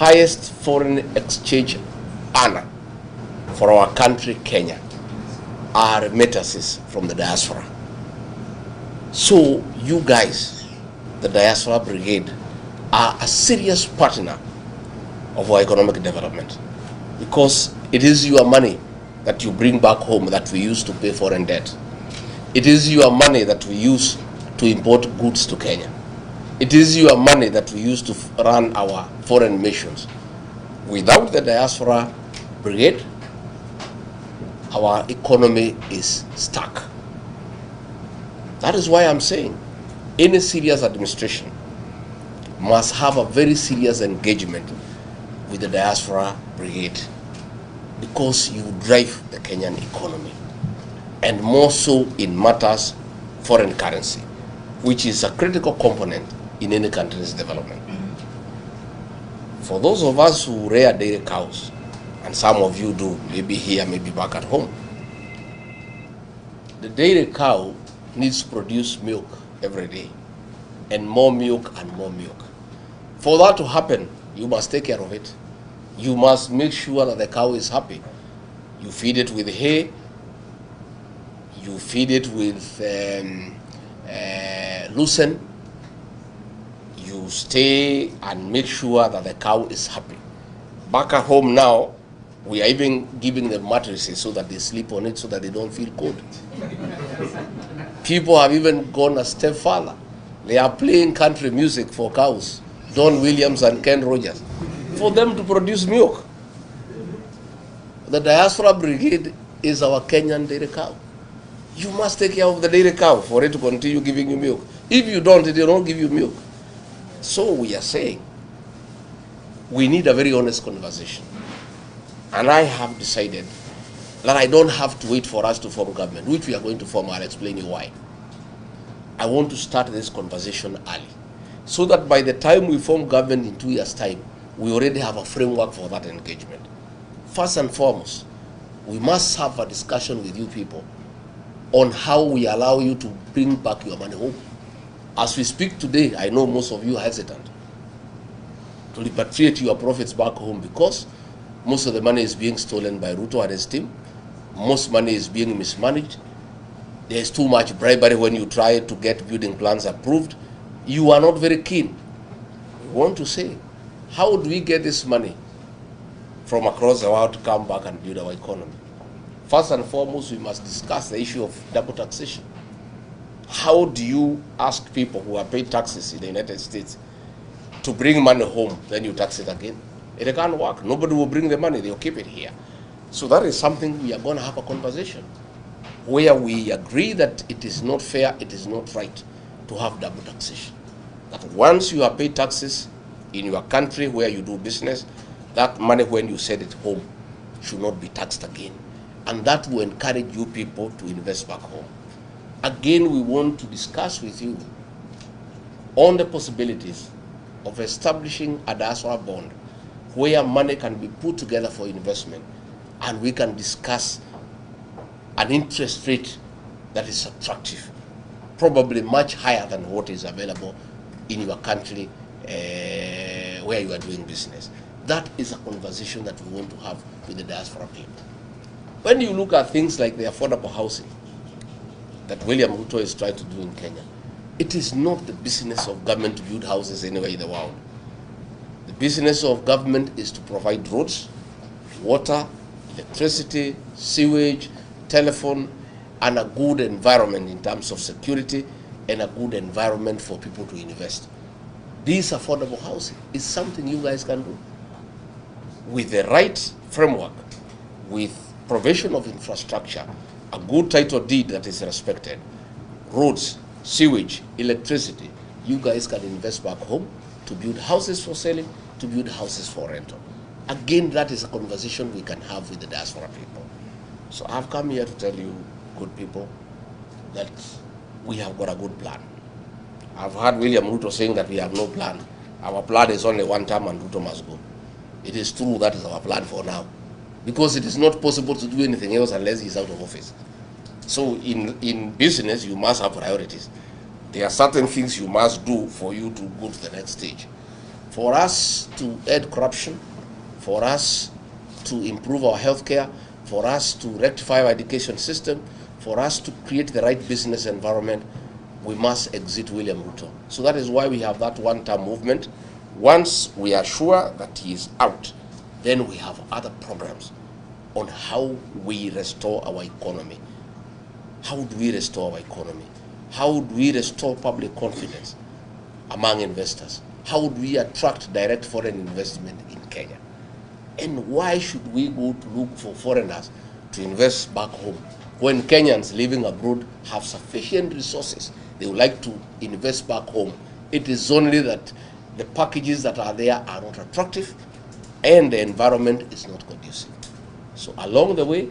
highest foreign exchange earner for our country, Kenya, are remittances from the diaspora. So you guys, the Diaspora Brigade, are a serious partner of our economic development, because it is your money that you bring back home that we use to pay foreign debt. It is your money that we use to import goods to Kenya. It is your money that we use to run our foreign missions. Without the Diaspora Brigade, our economy is stuck. That is why I'm saying any serious administration must have a very serious engagement with the Diaspora Brigade, because you drive the Kenyan economy, and more so in matters foreign currency, which is a critical component in any country's development. For those of us who rear dairy cows, and some of you do, maybe here, maybe back at home, the dairy cow needs to produce milk every day, and more milk and more milk. For that to happen, you must take care of it. You must make sure that the cow is happy. You feed it with hay, you feed it with lucerne, you stay and make sure that the cow is happy. Back at home now, we are even giving them mattresses so that they sleep on it so that they don't feel cold. People have even gone a step further. They are playing country music for cows, Don Williams and Ken Rogers, for them to produce milk. The Diaspora Brigade is our Kenyan dairy cow. You must take care of the dairy cow for it to continue giving you milk. If you don't, it will not give you milk. So we are saying we need a very honest conversation. And I have decided that I don't have to wait for us to form government, which we are going to form. I'll explain you why. I want to start this conversation early, so that by the time we form government in 2 years' time, we already have a framework for that engagement. First and foremost, we must have a discussion with you people on how we allow you to bring back your money home. As we speak today, I know most of you are hesitant to repatriate your profits back home, because most of the money is being stolen by Ruto and his team. Most money is being mismanaged. There is too much bribery when you try to get building plans approved. You are not very keen. We want to say, how do we get this money from across the world to come back and build our economy? First and foremost, we must discuss the issue of double taxation. How do you ask people who have paid taxes in the United States to bring money home, then you tax it again? It can't work. Nobody will bring the money, they'll keep it here. So that is something we are going to have a conversation where we agree that it is not fair, it is not right to have double taxation. That once you have paid taxes in your country where you do business, that money, when you send it home, should not be taxed again. And that will encourage you people to invest back home. Again, we want to discuss with you on the possibilities of establishing a diaspora bond where money can be put together for investment, and we can discuss an interest rate that is attractive, probably much higher than what is available in your country where you are doing business. That is a conversation that we want to have with the diaspora people. When you look at things like the affordable housing that William Ruto is trying to do in Kenya, it is not the business of government to build houses anywhere in the world. The business of government is to provide roads, water, electricity, sewage, telephone, and a good environment in terms of security, and a good environment for people to invest. This affordable housing is something you guys can do with the right framework, with provision of infrastructure, a good title deed that is respected, roads, sewage, electricity. You guys can invest back home to build houses for selling, to build houses for rental. Again, that is a conversation we can have with the diaspora people. So I've come here to tell you, good people, that we have got a good plan. I've heard William Ruto saying that we have no plan. Our plan is only one term and Ruto must go. It is true, that is our plan for now, because it is not possible to do anything else unless he's out of office. So in business, you must have priorities. There are certain things you must do for you to go to the next stage. for us to end corruption, for us to improve our healthcare, for us to rectify our education system, for us to create the right business environment, we must exit William Ruto. So that is why we have that one-term movement. Once we are sure that he is out, then we have other programs on how we restore our economy. How do we restore our economy? How do we restore public confidence among investors? How do we attract direct foreign investment in Kenya? And why should we go to look for foreigners to invest back home when Kenyans living abroad have sufficient resources? They would like to invest back home. It is only that the packages that are there are not attractive and the environment is not conducive. So along the way,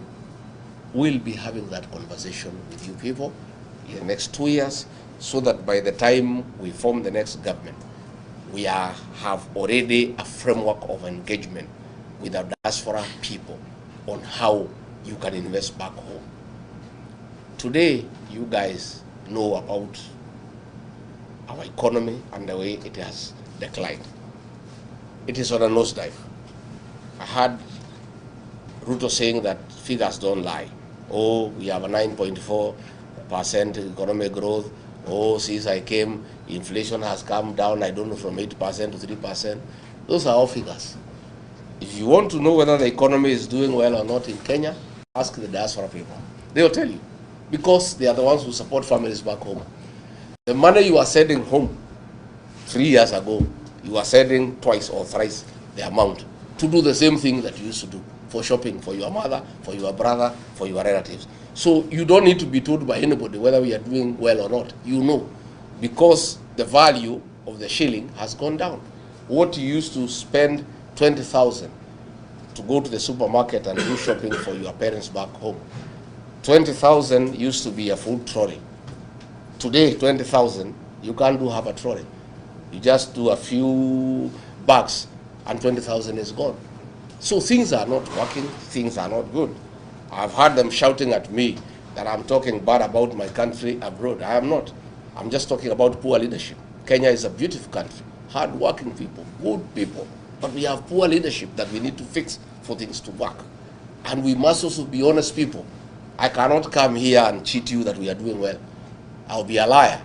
we'll be having that conversation with you people in the next 2 years, so that by the time we form the next government, we have already a framework of engagement with our diaspora people on how you can invest back home. Today, you guys know about our economy and the way it has declined. It is on a nosedive. I heard Ruto saying that figures don't lie. Oh, we have a 9.4% economic growth. Oh, since I came, inflation has come down, I don't know, from 8% to 3%. Those are all figures. If you want to know whether the economy is doing well or not in Kenya, ask the diaspora people. They will tell you, because they are the ones who support families back home. The money you are sending home 3 years ago, you are sending twice or thrice the amount to do the same thing that you used to do, for shopping, for your mother, for your brother, for your relatives. So you don't need to be told by anybody whether we are doing well or not. You know, because the value of the shilling has gone down. What you used to spend 20,000 to go to the supermarket and do shopping for your parents back home, 20,000 used to be a full trolley. Today, 20,000, you can't do half a trolley. You just do a few bags and 20,000 is gone. So things are not working, things are not good. I've heard them shouting at me that I'm talking bad about my country abroad. I am not. I'm just talking about poor leadership. Kenya is a beautiful country, hard-working people, good people. But we have poor leadership that we need to fix for things to work. And we must also be honest people. I cannot come here and cheat you that we are doing well. I'll be a liar.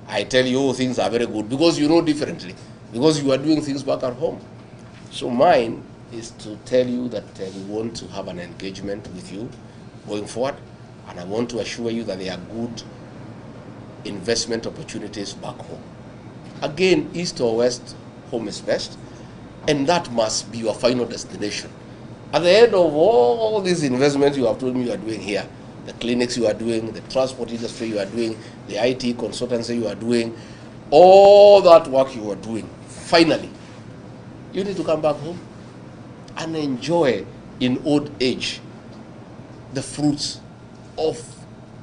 I tell you, oh, things are very good, because you know differently, because you are doing things back at home. So mine is to tell you that we want to have an engagement with you going forward, and I want to assure you that there are good investment opportunities back home. Again, east or west, home is best, and that must be your final destination. At the end of all these investments you have told me you are doing here, the clinics you are doing, the transport industry you are doing, the IT consultancy you are doing, all that work you are doing, finally, you need to come back home and enjoy in old age the fruits of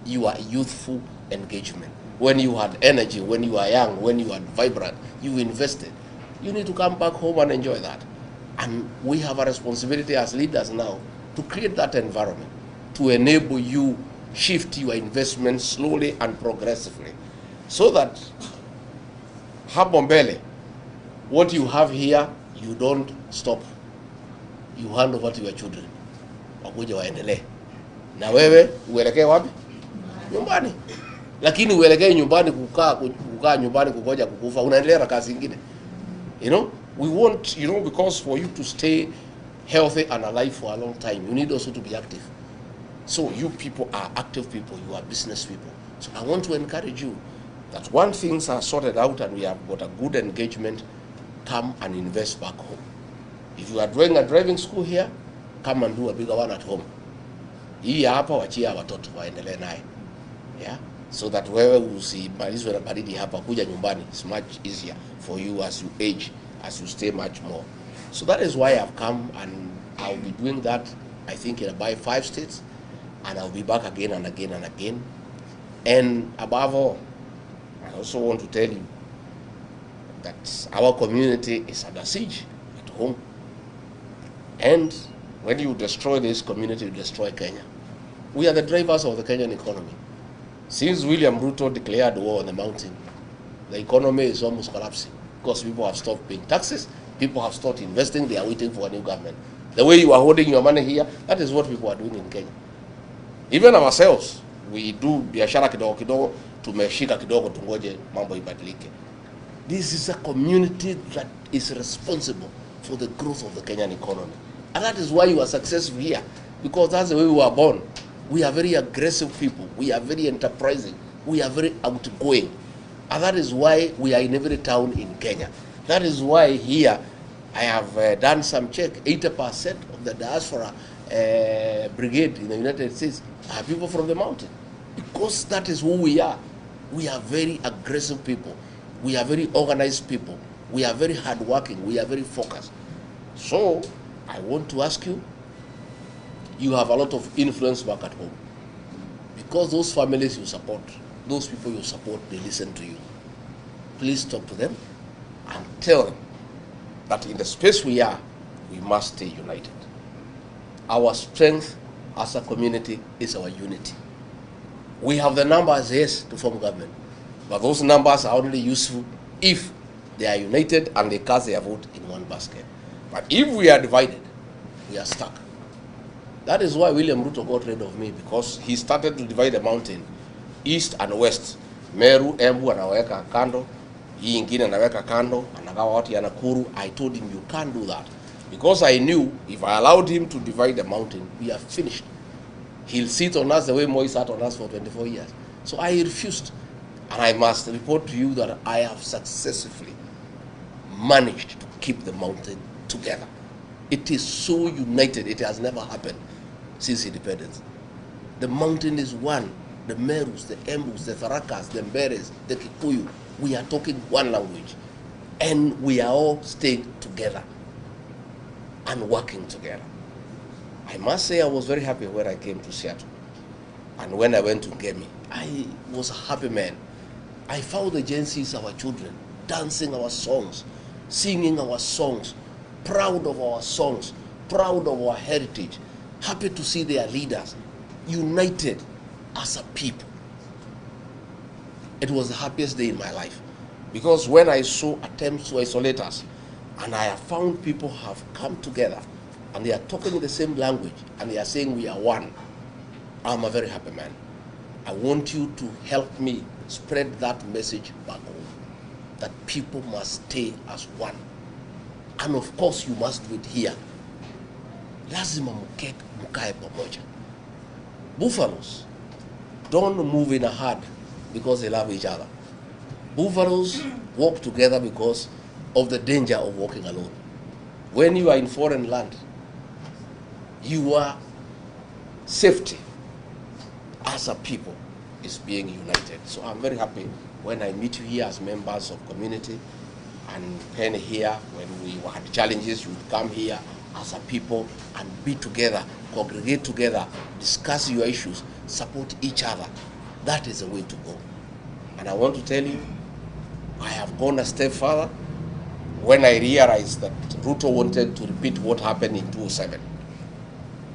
your youthful engagement. When you had energy, when you are young, when you are vibrant, you invested. You need to come back home and enjoy that. And we have a responsibility as leaders now to create that environment, to enable you shift your investment slowly and progressively, so that hapo mbele, what you have here, you don't stop. You hand over to your children, wakuja waendelee. Na wewe uelekee wapi? Nyumbani. Lakini uelekee nyumbani kukaa nyumbani kugoja kukufa, unaendelea na kazi nyingine. You know, we want, you know, because for you to stay healthy and alive for a long time, you need also to be active. So you people are active people, you are business people. So I want to encourage you that once things are sorted out and we have got a good engagement, come and invest back home. If you are doing a driving school here, come and do a bigger one at home. Hii hapa wachia watoto waendelee naye. Yeah? So that wewe usimalizwe na baridi hapa, kuja nyumbani. It's much easier for you as you age, as you stay much more. So that is why I've come, and I'll be doing that, I think, in about 5 states, and I'll be back again and again and again. And above all, I also want to tell you that our community is under siege at home. And when you destroy this community, you destroy Kenya. We are the drivers of the Kenyan economy. Since William Ruto declared war on the mountain, the economy is almost collapsing. because people have stopped paying taxes, people have stopped investing, they are waiting for a new government. The way you are holding your money here, that is what people are doing in Kenya. Even ourselves, we do biashara kidogo kidogo, tumeshika kidogo tungoje mambo ibadilike. This is a community that is responsible for the growth of the Kenyan economy. And that is why you are successful here, because that's the way we were born. We are very aggressive people. We are very enterprising. We are very outgoing. And that is why we are in every town in Kenya. That is why here I have done some check. 80% of the diaspora brigade in the United States are people from the mountain. Because that is who we are. We are very aggressive people. We are very organized people. We are very hardworking. We are very focused. So I want to ask you, you have a lot of influence back at home. Because those families you support, those people you support, they listen to you. Please talk to them and tell them that in the space we are, we must stay united. Our strength as a community is our unity. We have the numbers, yes, to form government, but those numbers are only useful if they are united and they cast their vote in one basket. But if we are divided, we are stuck. That is why William Ruto got rid of me, because he started to divide the mountain, east and west. Meru, Embu anaweka kando, hii ingine anaweka kando, anagawa watu ya Nakuru. I told him, you can't do that. Because I knew if I allowed him to divide the mountain, we are finished. He'll sit on us the way Moi sat on us for 24 years. So I refused. And I must report to you that I have successfully managed to keep the mountain together. It is so united, it has never happened since independence. The mountain is one. The Merus, the Embus, the Tharakas, the Mberes, the Kikuyu, we are talking one language. And we are all staying together and working together. I must say I was very happy when I came to Seattle. And when I went to Ngemi, I was a happy man. I found the Gen Zs, our children, dancing our songs, singing our songs, proud of our songs, proud of our heritage, happy to see their leaders united as a people. It was the happiest day in my life, because when I saw attempts to isolate us, and I have found people have come together and they are talking the same language and they are saying we are one, I'm a very happy man. I want you to help me spread that message back home, that people must stay as one. And of course you must do it here. Lazima mkae pamoja. Buffaloes don't move in a herd because they love each other. Buffaloes walk together because of the danger of walking alone. When you are in foreign land, your safety as a people is being united. So I'm very happy when I meet you here as members of community, and Penny here, when we had challenges, you would come here as a people and be together, congregate together, discuss your issues, support each other. That is the way to go. And I want to tell you, I have gone a step further when I realized that Ruto wanted to repeat what happened in 2007.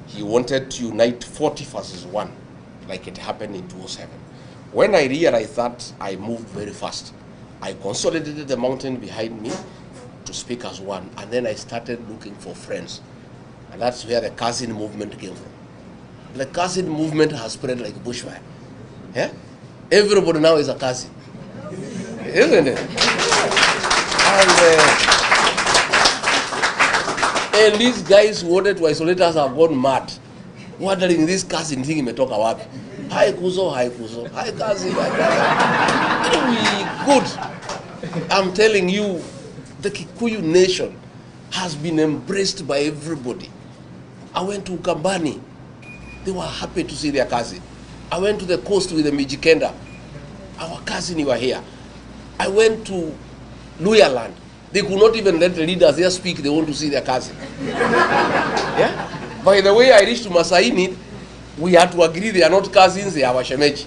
He wanted to unite 40 versus 1, like it happened in 2007. When I realized that, I moved very fast. I consolidated the mountain behind me to speak as one, and then I started looking for friends. And that's where the cousin movement came from. The cousin movement has spread like bushfire. Yeah? Everybody now is a cousin. Isn't it? And these guys who wanted to isolate us have gone mad, wondering this cousin thing imetoka wapi. Hi Kuzo, hi Kuzo, hi cousin, hi cousin. Good. I'm telling you, the Kikuyu nation has been embraced by everybody. I went to Ukambani. They were happy to see their cousin. I went to the coast with the Mijikenda. Our cousin were here. I went to Luyaland. They could not even let the leaders there speak. They want to see their cousin. Yeah? By the way, I reached to Masaini, we had to agree they are not cousins, they are washemeji.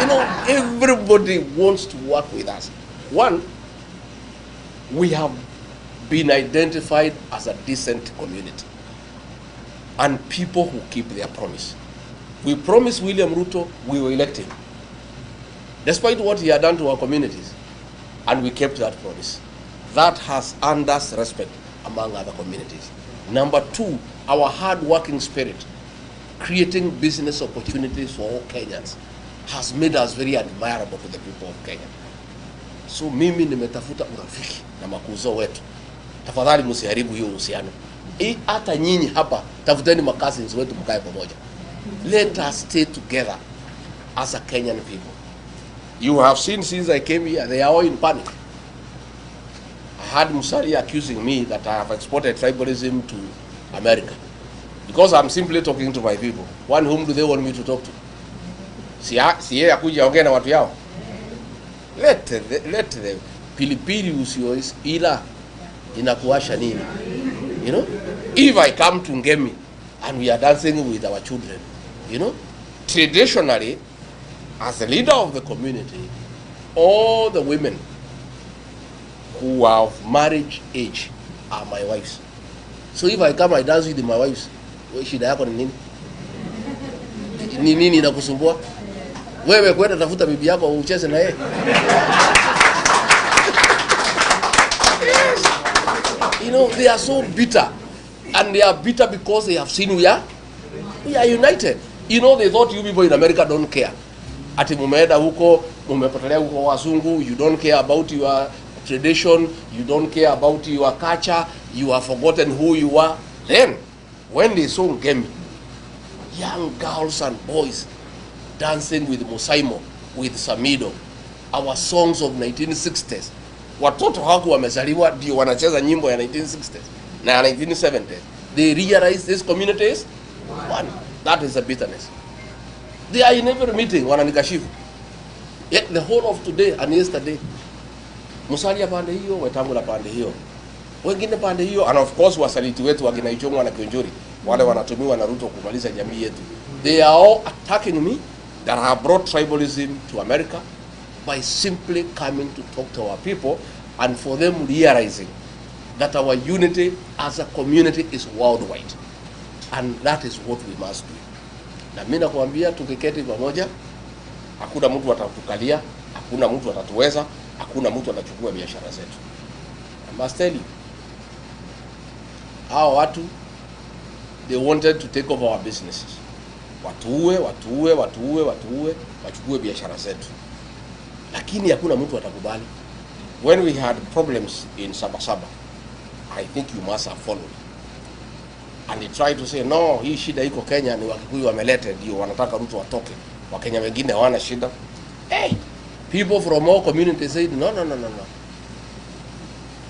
You know, everybody wants to work with us. One, we have been identified as a decent community and people who keep their promise. We promised William Ruto we will elect him, despite what he had done to our communities. And we kept that promise. That has earned us respect among other communities. Number two, our hard-working spirit, creating business opportunities for all Kenyans, has made us very admirable to the people of Kenya. So mimi nimetafuta urafiki na makuzo wetu. Tafadhali msiharibu hiyo uhusiano. Hata nyinyi hapa tafuteni cousins wetu mkae pamoja. Let us stay together as a Kenyan people. You have seen since I came here, they are all in panic. I had Musalia accusing me that I have exported tribalism to America. Because I'm simply talking to my people. One, whom do they want me to talk to? Si yeye akuja ongea na watu yao. Let the pilipili usio ila inakuasha nini? You know? If I come to Ngemi and we are dancing with our children, you know, traditionally, as a leader of the community, all the women who are of marriage age are my wives. So if I come, I dance with my wives. Shida yako ni nini? Ni nini inakusumbua? Wewe kwenda tafuta bibi yako ucheze na yeye. Yes. You know, they are so bitter. And they are bitter because they have seen we are united. You know, they thought you people in America don't care. Ati mumeenda huko, mumepotelea huko wazungu, you don't care about your tradition, you don't care about your culture, you have forgotten who you are. Then, when they saw Ngemi, young girls and boys dancing with Musaimo, with Samido, our songs of 1960s. Watoto haku wamezaliwa ndio wanacheza nyimbo ya 1960s na 1970s. They realize this community is one. That is the bitterness. They are in every meeting wananikashifu. Yet the whole of today and yesterday, Musalia pande hiyo, Wetangula pande hiyo, wengine pande hiyo, and of course wasaliti wetu wakina Ichung'wa na Kionjori, wale wanatumiwa na Ruto kumaliza jamii yetu. They are all attacking me that have brought tribalism to America by simply coming to talk to our people and for them realizing that our unity as a community is worldwide. And that is what we must do. Na mimi nakwambia tukiketi pamoja, hakuna mtu atatukalia, hakuna mtu atatuweza, hakuna mtu atachukua biashara zetu. I must tell you, hao watu, they wanted to take over our businesses. Watuue, wachukue biashara zetu. Lakini hakuna mtu atakubali. When we had problems in Sabasaba, I think you must have followed. And they tried to say, no, hii shida iko Kenya, ni Wakikuyu wamelete, ndio wanataka Ruto atoke. Wakenya wengine hawana shida. Hey, people from all communities said, no.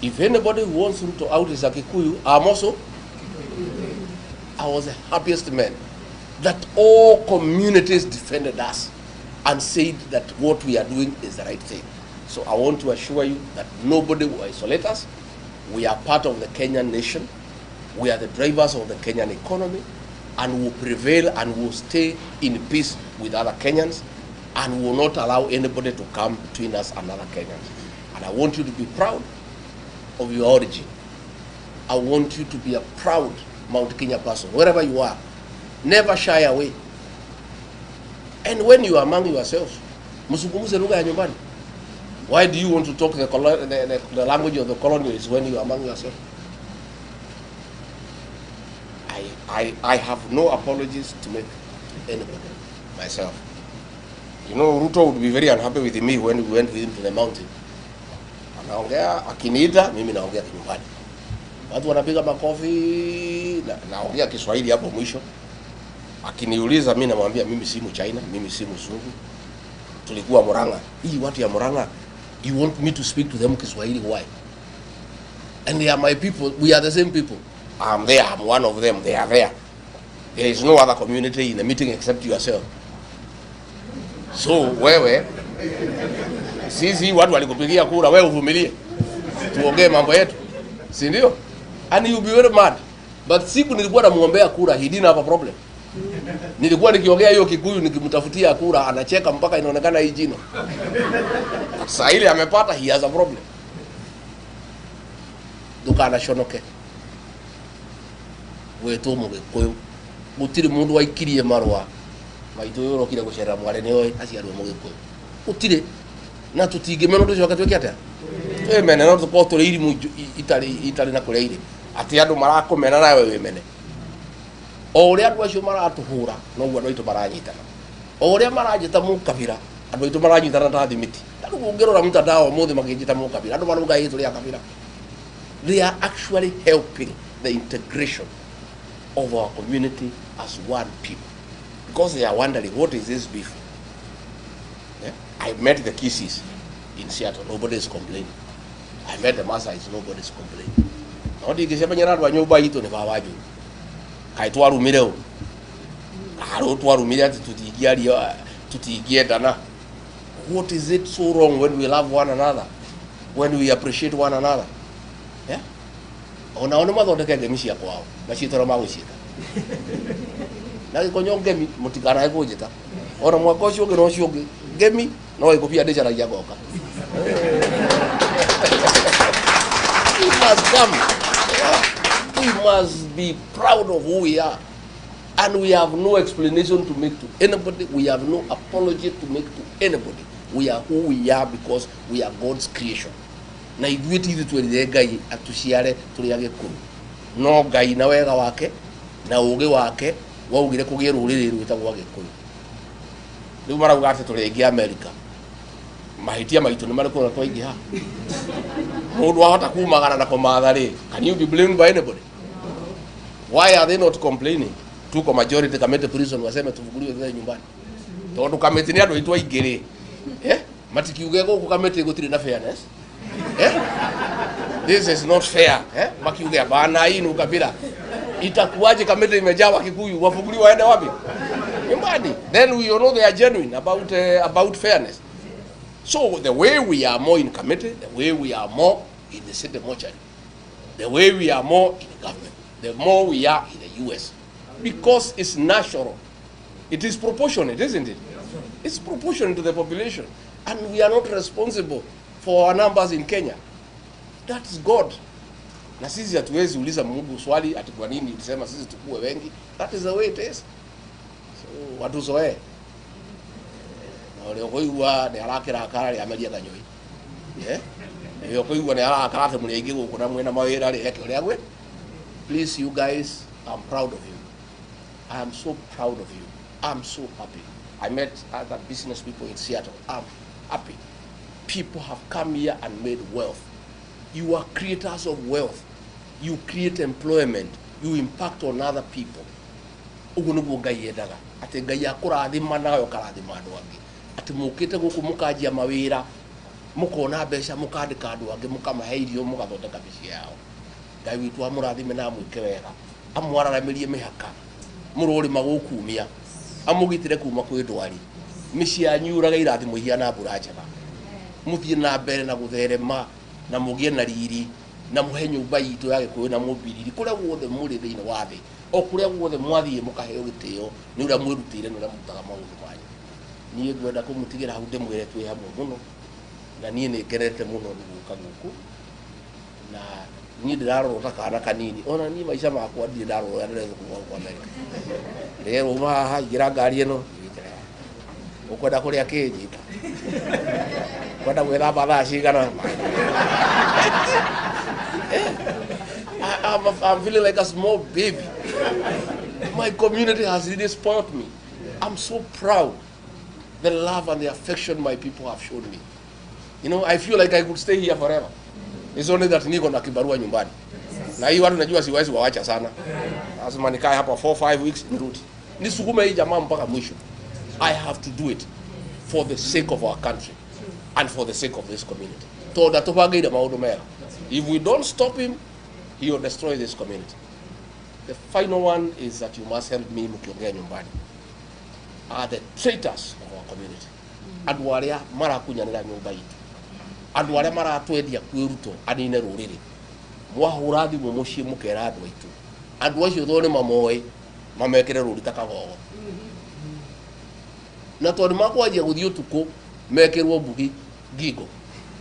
If anybody who wants Ruto out is a Kikuyu, I'm also. I was the happiest man that all communities defended us and said that what we are doing is the right thing. So I want to assure you that nobody will isolate us. We are part of the Kenyan nation. We are the drivers of the Kenyan economy, and will prevail and will stay in peace with other Kenyans, and will not allow anybody to come between us and other Kenyans. And I want you to be proud of your origin. I want you to be a proud Mount Kenya person, wherever you are. Never shy away. And when you are among yourselves, msungumuze lugha ya nyumbani. Why do you want to talk the language of the colonials when you are among yourselves? I have no apologies to make anybody, myself. You know, Ruto would be very unhappy with me when we went with him to the mountain. Anaongea, akiniita, mimi naongea kinyumbani. Watu wanapiga makofi, naongea Kiswahili hapo mwisho. Akiniuliza mimi namwambia mimi si Mchina, mimi si Mzungu. Tulikuwa Murang'a. Hii watu ya Murang'a, you want me to speak to them Kiswahili, why? And they are my people, we are the same people. I'm there, I'm one of them, they are there. There is no other community in the meeting except yourself. So wewe, sisi watu walikupigia kura, wewe uvumilie. Tuongee mambo yetu. Si ndio? And you'll be very mad. But siku nilikuwa namuombea kura, he didn't have a problem. Nilikuwa nikiongea hiyo Kikuyu nikimtafutia kura, anacheka mpaka inaonekana hii jino. Sasa ile amepata, he has a problem. Dukana shonoke. Wetu Mugikuyu. Gutiri mundu waikirie marwa. Maito yoro kire gucera mware ni oi aciarwo Mugikuyu. Gutire na tutingimeno tucoka tweke atia. mene no tuko tuli irimu itali na kule iri ati andu marakomena nawe we mene o uria andu acio maratuhura no guo andu aitu maranyitana o uria maranyita mu kabira andu aitu maranyitana ta thimiti andu ngirora mutandao muthi makijita mu kabira andu maruga itu ria kabira. They are actually helping the integration of our community as one people, because they are wondering, what is this beef? Yeah? I met the Kisses in Seattle, nobody is complaining. I met the Maasais, nobody is complaining. Nodi kisema nyara wa nyumba ito ne bawaju. Kai twaru mireo. Aro twaru mireo tutigia dana. What is it so wrong when we love one another? When we appreciate one another? Yeah? Ona mathondeke ngemi cia kwao macitoro magucika na gikonyo ngemi mutigana egujita ona mwako cio ngiro cio ngemi no ikopia ndicaragia goka. We must come. We must be proud of who we are, and we have no explanation to make to anybody. We have no apology to make to anybody. We are who we are because we are God's creation. Na ithuĩ ti twĩrire Ngai atuciare tũrĩ agĩkũyũ no Ngai na wega wake na ũũgĩ wake waugire kũgĩe rũrĩrĩ rwĩtagwo agĩkũyũ. Rĩu marauga atĩ tũrĩ aingĩ America, mahĩtia maitũ nĩ marĩkũ na twaingĩha? Mũndũ wahota kumagana na kũmatha rĩ, can you be blamed by anybody? Why are they not complaining? Tuko majority kamete prison waseme tufunguliwe thutha nyumbani tondũ kamete nĩ andũ aitũ aingĩ rĩ, matikiuge gũkũ kamete gũtirĩ na fairness. This is not fair. Makiuge bana hii ni ukabila. Itakuwaje kamete imejaa Wakikuyu wafunguliwe waende wapi? Nyumbani. Then we know they are genuine about fairness. So the way we are more in committee, the way we are more in the city mortuary, the way we are more in the government, the more we are in the US. Because it's natural. It is proportionate, isn't it? It's proportionate to the population. And we are not responsible for our numbers in Kenya. That's God. Na sisi hatuwezi uliza Mungu swali ati kwa nini ulisema sisi tukue wengi. That is the way it is. So watuzoe. Na leo koiwa ne arakira akara ya media kanyoi. Leo koiwa ne arakara te mulege guko na mwena mawira ri yake ria gwe. Please you guys, I'm proud of you. I am so proud of you. I'm so happy. I met other business people in Seattle. I'm happy. People have come here and made wealth. You are creators of wealth. You create employment. You impact on other people. Ugunugu Ngai endaga. Ati Ngai akurathima nayo karathima andu angi. Ati mukite guku mukajia mawira, mukona mbeca mukandika andu angi mukamahe irio mugathondeka mĩciĩ yao. Ngai witu amurathime na mwike wega. Amwararamirie mĩhaka. Mũrũrĩma gũkumia. Amugitire kuma kwĩ ndwari. Mĩciĩ yanyu uraga irathimo ihana mbura njega. Muthie na mbere na gutherema na mugie na riri na muhe nyumba itu ya gikuyu na mubiriri kuria guothe muri thiini wa thi o kuria guothe mwathie mukaheo gitio ni uria mwirutire ni uria mutaga maundu manyu. Nie ngwenda kumutigira hau ndimwire twi hamwe muno na nie ni ngerete muno guka guku na nie ndirarota kana kanini ona nie maica makwa ndire ndarora ndire kwa America rero haha igira ngari ino ukwenda kuria kinyita kwenda gwithamba thaa cigana. I'm feeling like a small baby. My community has really spoiled me. I'm so proud. The love and the affection my people have shown me. You know, I feel like I could stay here forever. It's only that niko na kibarua nyumbani. Na hii watu najua siwezi wawacha sana. Lazima nikae hapa 4-5 weeks nirudi. Nisukume hii jamaa mpaka mwisho. I have to do it for the sake of our country and for the sake of this community. If we don't stop him, he will destroy this community. The final one is that you must help me mukiongea nyumbani. Are the traitors of our community. Andu aria marakunyanira nyumba itu. Andu aria maratwendia kwĩ Ruto anine rũrĩrĩ. Mwahũra thimũ mũciĩ mũkera andu aitu. Andu acio thone mamoe mamekere rũrita kagogo. Na tondũ makwanjia gũthiĩ ũtukũ mekĩrwo mbugi ngingo.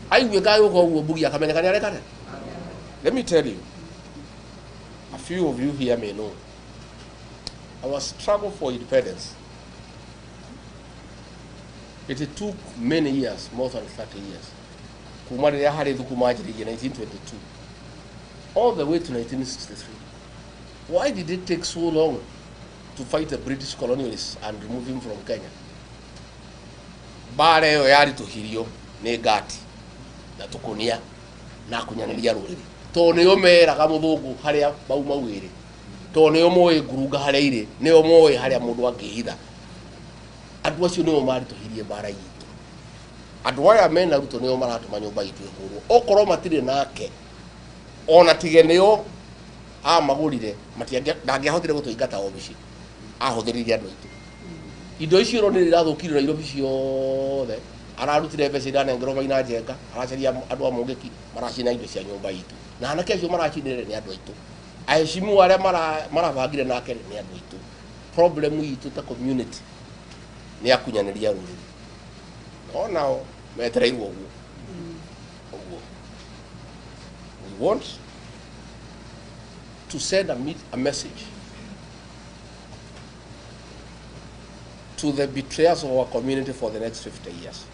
Aigue kayo kwa mbugi akamenyeka nĩ arekane. Let me tell you, a few of you here may know, our struggle for independence, it took many years, more than 30 years. kuma rĩrĩa harĩ thukuma anjĩrĩirie 1922 all the way to 1963. Why did it take so long to fight the British colonialists and remove him from Kenya? Bara ĩyo yaritũhirio nĩ ngati na tũkũnia na kũnyanĩria rũrĩrĩ, tondũ nĩo meraga mũthũngũ harĩa mau ĩrĩ, tondũ nĩo moĩ ngurunga harĩa irĩ, nĩo moĩ harĩa mũndũ angĩhitha. Andũ acio nĩo maritũhirie bara itũ. Andũ aya mena Ruto nĩo maratũma nyũmba itũ ĩhũrwo. Okorwo matirĩ nake, ona tige nĩo amagũrire, ndangĩahotire gũtũingata obici, ahũthĩrire andũ aitũ. Indo icio nĩ irathũkirio Nairobi ciothe, ararutire mbeca iranengerwo Maina Njenga, aracaria andũ a Mũngĩki maracina indo cia nyũmba itũ, na anake acio maracinire nĩ andũ aitũ. Aheshimu arĩa marabangire nake nĩ andũ aitũ. Problem itũ ta community nĩ akunyanĩria rũrĩrĩ, no nao metereirwo ũguo. We want to send a message to the betrayers of our community for the next 50 years.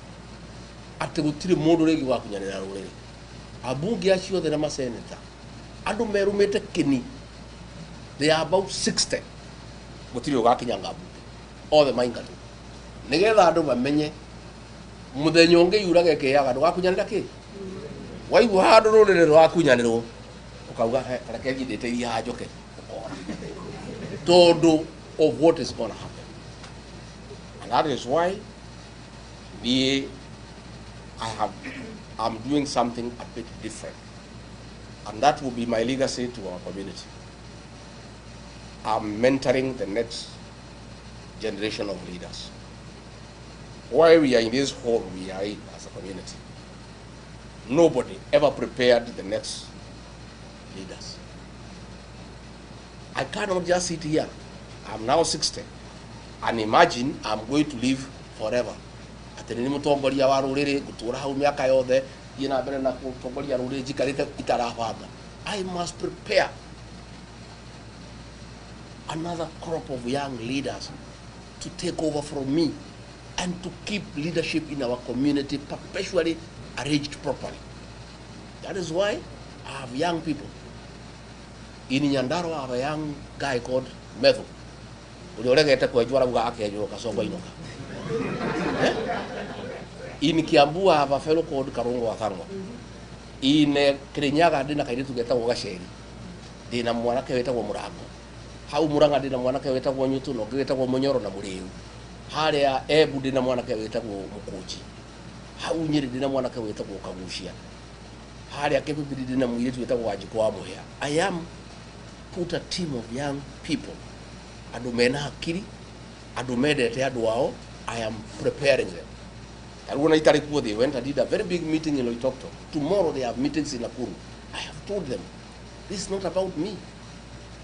Atĩ gũtirĩ mũndũ rĩngĩ wa kunyanĩra rũrĩrĩ. Ambunge acio othe na maseneta, andũ merumĩte kĩni, they are about 60. Gũtirĩ ũgakinyanga ambunge, othe maingatwo. Nĩgetha andũ mamenye mũthenya ũngĩ yuraga kĩyaga ndũgakunyanĩra kĩ. Waigua handũ rũrĩrĩ rwakunyanĩrwo ukauga reke njithĩte haha njoke tondũ of what is going to happen. And that is why I'm doing something a bit different, and that will be my legacy to our community. I'm mentoring the next generation of leaders. While we are in this hall, we are in as a community. Nobody ever prepared the next leaders. I cannot just sit here. I'm now 60, and imagine I'm going to live forever. Atĩ nĩ mũtongoria wa rũrĩrĩ gũtũra hau mĩaka yothe thiĩ na mbere na gũtongoria rũrĩrĩ njikarĩte itarabanga. I must prepare another crop of young leaders to take over from me and to keep leadership in our community perpetually arranged properly. That is why I have young people. In Nyandarua, I have a young guy called Metho. In Kiambu, I have a fellow called Karongo Wathango. In Kirinyaga, dina kaitu geta Wagasheri. Dina Mwanake Weta Wamurango. How Muranga dina Mwanake Weta Wanyutu, no Greta Wamonyoro Namuriu. Harea Ebu dina Mwanake Weta Mukuchi. How Nyiri dina Mwanake Weta Wakamushia. Harea Kepu dina Muyitu Weta Wajikwamu here. I am put a team of young people. Adumena Hakiri, Adumede Teaduao, I am preparing them. And when they went, I did a very big meeting in Loitokto. Tomorrow they have meetings in Nakuru. I have told them, this is not about me.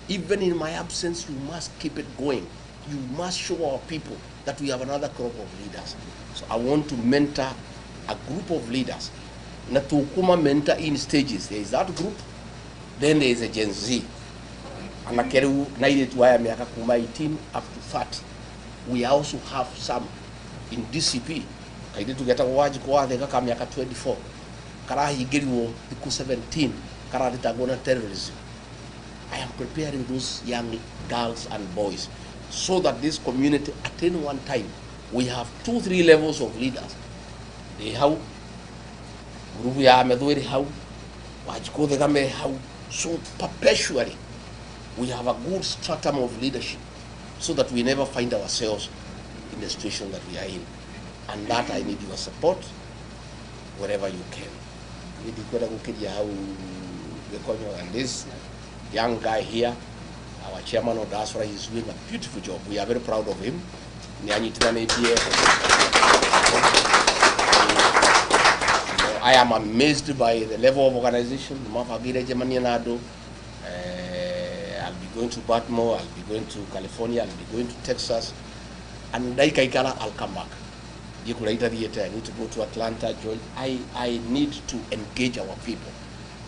Even in my absence, you must keep it going. You must show our people that we have another crop of leaders. So I want to mentor a group of leaders. Natukuma mentor in stages. There is that group, then there is a Gen Z. And Akeru 18 up to 30. We also have some in DCP. I did to get a watch go out, they got 24. Karahi Giriwo, the 17, Karaditagona terrorism. I am preparing those young girls and boys so that this community, at any one time, we have 2-3 levels of leaders. They have Rubia Medweri how, Wajko the Game how, so perpetually we have a good stratum of leadership so that we never find ourselves in the situation that we are in. And that I need your support wherever you can. And this young guy here, our chairman of diaspora, is doing a beautiful job. We are very proud of him. I am amazed by the level of organization. I'll be going to Baltimore, I'll be going to California, I'll be going to Texas, and I'll come back. I need to go to Atlanta, Georgia. I need to engage our people.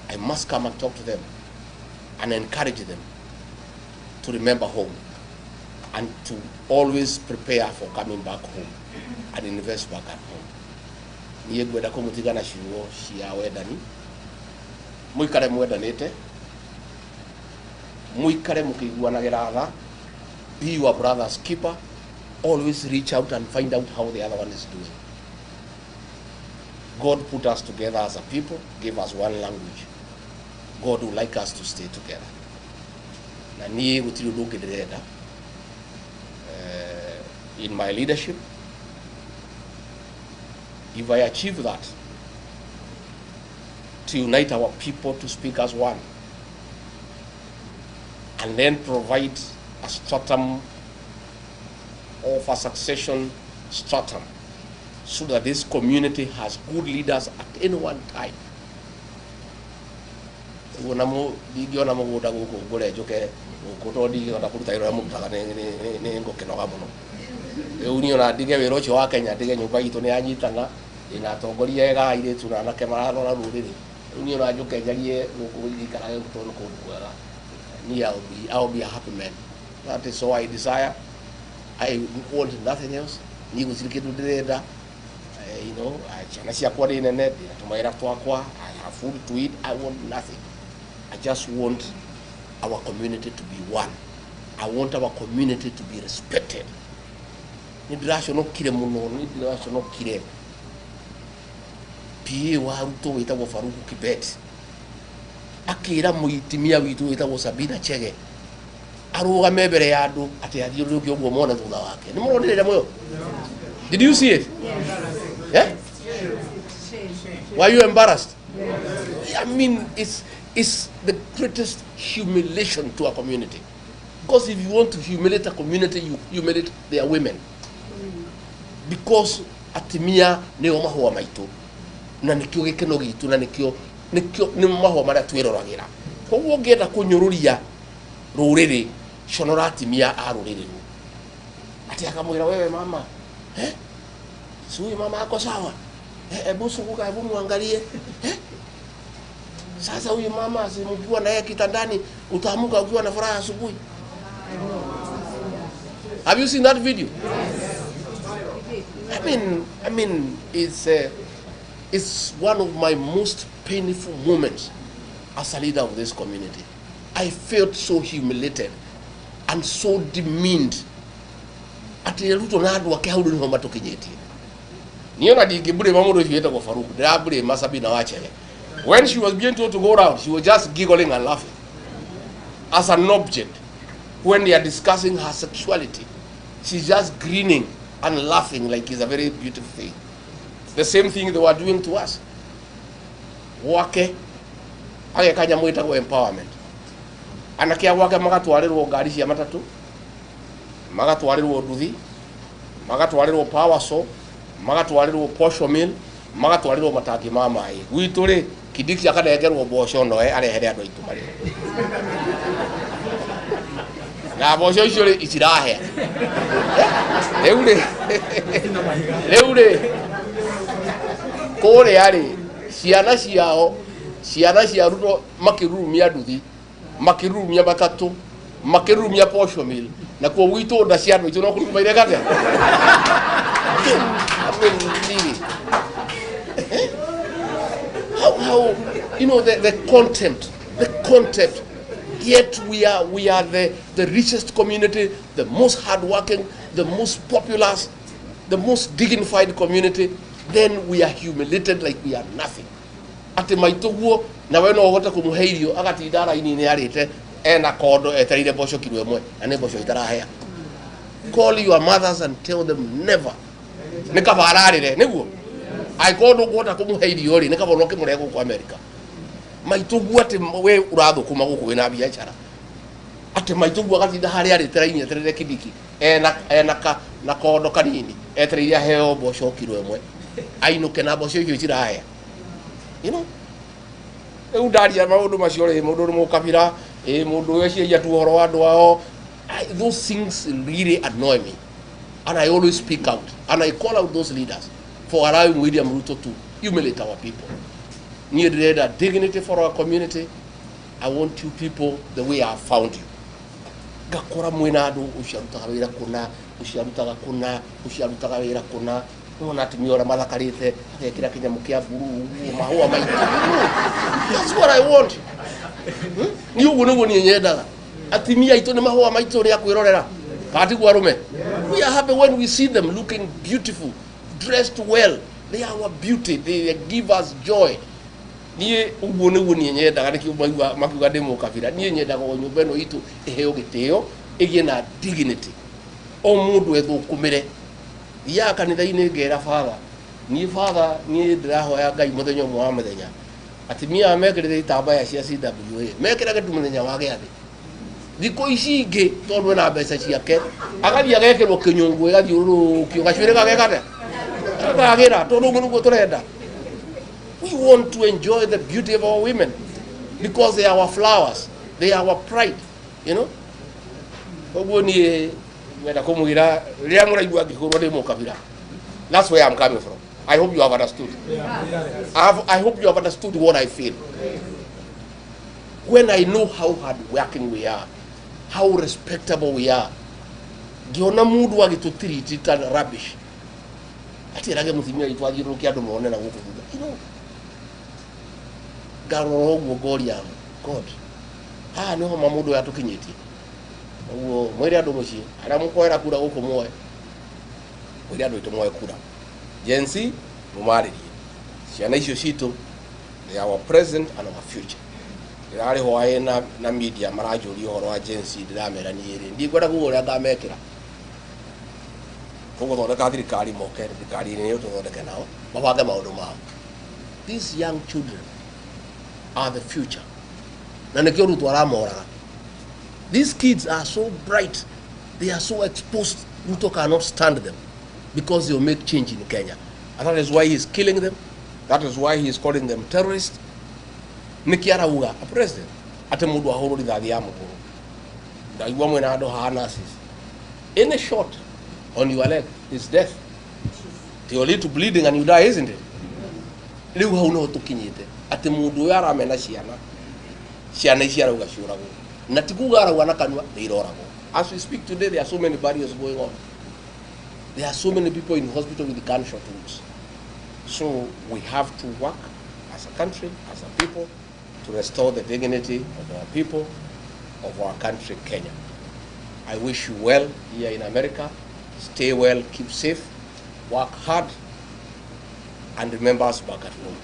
I must come and talk to them and encourage them to remember home and to always prepare for coming back home and invest back at home. niĩ ngwenda kũmũtigana ciugo cia wendani mũikare mwendanĩte mũikare mũkĩiguanagĩra tha be your brother's keeper always reach out and find out how the other one is doing. God put us together as a people, gave us one language. God would like us to stay together. Na niĩ gũtirĩ ũndũ ũngĩ ndĩrenda in my leadership. If I achieve that, to unite our people to speak as one, and then provide a stratum of a succession stratum, so that this community has good leaders at any one time. Ndingĩona mũgũnda gũkũ ngũre njũke gũkũ tondũ ndingĩhota kũruta wĩra ũrĩa mũrutaga nĩ ngũkĩnoga mũno. Rĩu niĩ ona ndige wĩra ũcio wa Kenya, ndige nyũmba itũ nĩ yanyitana, ĩna atongoria ega airĩtu na anake mararora rũrĩrĩ. Rĩu niĩ ona njũke njarie gũkũ gĩikaraga gũkũ tondũ kũndũ kwega. Niĩ I'll be a happy man. That is all I desire. I want nothing else. Niĩ gũtirĩ kĩndũ ndĩrenda. You know, ciana ciakwa nĩ nene, tũmawĩra twakwa, I have food to eat, I want nothing. I just want our community to be one. I want our community to be respected. Nĩ ndĩraconokire mũno, nĩ ndĩraconokire PA wa Ruto wĩtagwo Faruku Kibet akĩra mũitimia witũ wĩtagwo Sabina Chege arũgame mbere ya andũ atĩ athiũrũrũke ũguo mone thutha wake. Nĩ mũronire mũyo? Did you see it? Yeah? Were you embarrassed? I mean, it's the greatest humiliation to a community. Because if you want to humiliate a community, you humiliate their women. Because atimia nĩo mahũa maitũ na nĩkĩo gĩkeno gitũ na nĩkĩo nĩ mahũa marĩa twĩroragĩra. Koguo ũngĩenda kũnyũrũria rũrĩrĩ conora atimia a rũrĩrĩ rũu. Ati akamwĩra wewe mama, sui mama yako sawa? Hebu sunguka, hebu muangalie. Sasa huyu mama mkiwa na yeye kitandani utaamka ukiwa na furaha asubuhi. Have you seen that video? I mean, it's one of my most painful moments as a leader of this community. I felt so humiliated and so demeaned. Ati Ruto na andũ ake hau nĩho matũkinyĩtie. Niĩ ona ndingĩbure mũndũ ũcio wĩtagwo Faruku, ndĩrabure Sabina Wachele. When she was being told to go around, she was just giggling and laughing as an object. When they are discussing her sexuality, she's just grinning and laughing like it's a very beautiful thing. The same thing they were doing to us. Wake agekanya mwĩtagwo empowerment. Anake wake magatwarĩrwo ngari cia matatũ, magatwarĩrwo nduthi, magatwarĩrwo power saw, magatwarĩrwo posho mill, magatwarĩrwo matangi ma maĩ. Gwitũ rĩ Kidiki akanegerwo mboco noe arehere andũ aitũ marĩ. Na mboco icio rĩ itirahĩa. Rĩu rĩ kũrĩa rĩ ciana cia Ruto makĩrurumia nduthi, makĩrurumia matatũ, makĩrurumia posho mill, na kuo gwitũ nda cia andũ aitũ no kũruma irekate. How you know the contempt, yet we are the richest community, the most hardworking, the most populous, the most dignified community, then we are humiliated like we are nothing. Ati maituguo na we no ũhote kũmũhe irio agatinda raini-inĩ arĩte ena kondo etereire mboco kilo ĩmwe na nĩ mboco itarahĩa. Call your mothers and tell them never. Nĩ kabararĩre nĩguo aikondo ngota kũmũhe irio rĩ nĩ kabonoke mũrege gũkũ America. Maituguo ati we ũrathũkũma gũkũ wĩna biacara. Ati maituguo agatinda harĩa arĩte raini etereire Kidiki na kondo kanini etereire aheo mboco kilo ĩmwe ainũke na mboco icio itirahĩa. You know, ndaria maũndũ macio rĩ mũndũ nĩ mũkabira mũndũ weciria tu ũhoro wa andũ ao. Those things really annoy me, and I always speak out and I call out those leaders for allowing William Ruto to humiliate our people. Need a dignity for our community. I want you people the way I found you. Gakora mwena andũ uciarutaga wĩra kuna, uciarutaga kuna, uciarutaga wĩra kuna. Ona timiora mathakarite agekira kinyamu kia buru mahua maitu. That's what I want. Ni ugu niguo ni nyendaga. Atimia itu ni mahua maitu ri akwirorera. Kati gwa rume. We are happy when we see them looking beautiful, dressed well. They are our beauty. They give us joy. Ni ugu niguo ni nyendaga ni kiumagwa makuga demo kabira. Ni nyendaga nyumba no itu eheo giteo igie na dignity. O mundu ethukumire. Ya kanitha-ini ngera father ni father ni ndirahoya Ngai muthenya mwa muthenya atimia mekirire itambaya cia CWA mekiraga tu muthenya wa giathi thiko ici ingi tondu na mbeca ciake agathii agekirwo kinyungu igathiurukio gacwire gagekate agagira tondu ngunugo turenda. We want to enjoy the beauty of our women because they are our flowers, they are our pride, you know. Oguo ni meda kumugira ria muraigua ngihurwo ndi mukabira. That's where I'm coming from. I hope you have understood. I hope you have understood what I feel. When I know how hard working we are, how respectable we are, ngiona mundu agitutiriti ta rubbish. Ati rage muthimia itwathirukia andu mone na guku thutha. You know, garoro guo goria God. No mamundu yatukinyitie. Uo mwere andu muci ara mukoera kura guku moe. Mwere andu itu moe kura. Jensi mumaririe. Ciana icio citu, they are our present and our future. Irari hoaye na media marajuri horo wa jensi ndiramera ni iri. Ndigwenda kuguria ngamekira. Kogo thondeka thirikari moke thirikari ni ututhondeke nao. Mabange maundu mao. These young children are the future. Na nikio Ruto aramoraga. These kids are so bright. They are so exposed. Ruto cannot stand them because they will make change in Kenya. And that is why he is killing them. That is why he is calling them terrorists. Nikiara uga, a president. Ate mudu ahoro di dhadi ya muguru. Da iwa mwena ado haanasis. Any shot on your leg is death. It will lead to bleeding and you die, isn't it? Liu hauno tukinyite. Ate mudu yara mena shiana. Shiana ishiara uga shurago. Natikuga ara wana kanwa neirorago. As we speak today, there are so many barriers going on. There are so many people in hospital with gunshot wounds. So we have to work as a country, as a people, to restore the dignity of our people, of our country, Kenya. I wish you well here in America. Stay well, keep safe, work hard, and remember us back at home.